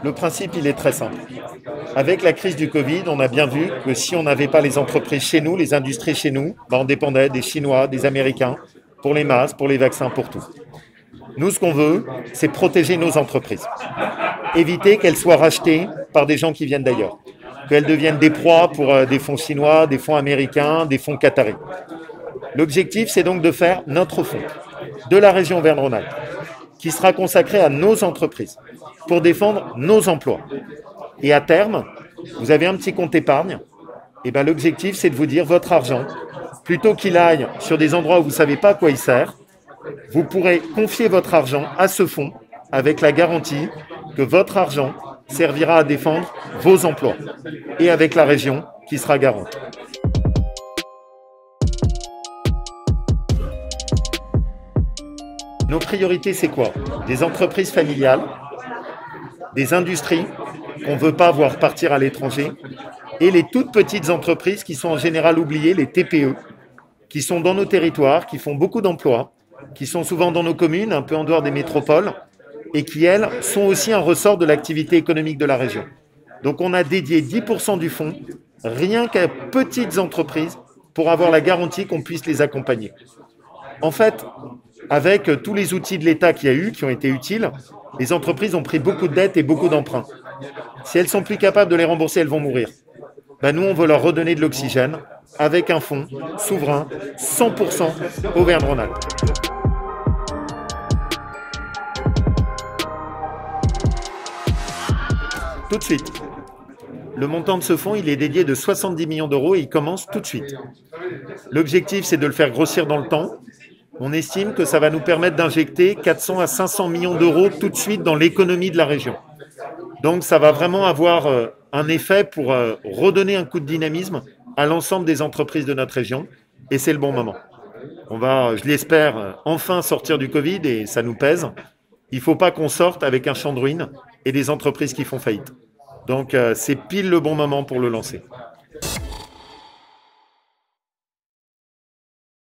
Le principe, il est très simple. Avec la crise du Covid, on a bien vu que si on n'avait pas les entreprises chez nous, les industries chez nous, on dépendait des Chinois, des Américains, pour les masques, pour les vaccins, pour tout. Nous, ce qu'on veut, c'est protéger nos entreprises. Éviter qu'elles soient rachetées par des gens qui viennent d'ailleurs. Qu'elles deviennent des proies pour des fonds chinois, des fonds américains, des fonds qataris. L'objectif, c'est donc de faire notre fonds de la région Auvergne-Rhône-Alpes, qui sera consacré à nos entreprises, pour défendre nos emplois. Et à terme, vous avez un petit compte épargne, et bien l'objectif, c'est de vous dire votre argent, plutôt qu'il aille sur des endroits où vous ne savez pas à quoi il sert, vous pourrez confier votre argent à ce fonds avec la garantie que votre argent servira à défendre vos emplois et avec la région qui sera garante. Nos priorités, c'est quoi? Des entreprises familiales, des industries qu'on ne veut pas voir partir à l'étranger et les toutes petites entreprises qui sont en général oubliées, les TPE, qui sont dans nos territoires, qui font beaucoup d'emplois, qui sont souvent dans nos communes, un peu en dehors des métropoles, et qui, elles, sont aussi un ressort de l'activité économique de la région. Donc on a dédié 10% du fonds, rien qu'à petites entreprises, pour avoir la garantie qu'on puisse les accompagner. En fait, avec tous les outils de l'État qu'il y a eu, qui ont été utiles, les entreprises ont pris beaucoup de dettes et beaucoup d'emprunts. Si elles ne sont plus capables de les rembourser, elles vont mourir. Nous, on veut leur redonner de l'oxygène avec un fonds souverain, 100% Auvergne-Rhône-Alpes. Tout de suite. Le montant de ce fonds, il est dédié de 70 millions d'euros et il commence tout de suite. L'objectif, c'est de le faire grossir dans le temps. On estime que ça va nous permettre d'injecter 400 à 500 millions d'euros tout de suite dans l'économie de la région. Donc ça va vraiment avoir un effet pour redonner un coup de dynamisme à l'ensemble des entreprises de notre région. Et c'est le bon moment. On va, je l'espère, enfin sortir du Covid et ça nous pèse. Il ne faut pas qu'on sorte avec un champ de ruines et des entreprises qui font faillite. Donc c'est pile le bon moment pour le lancer.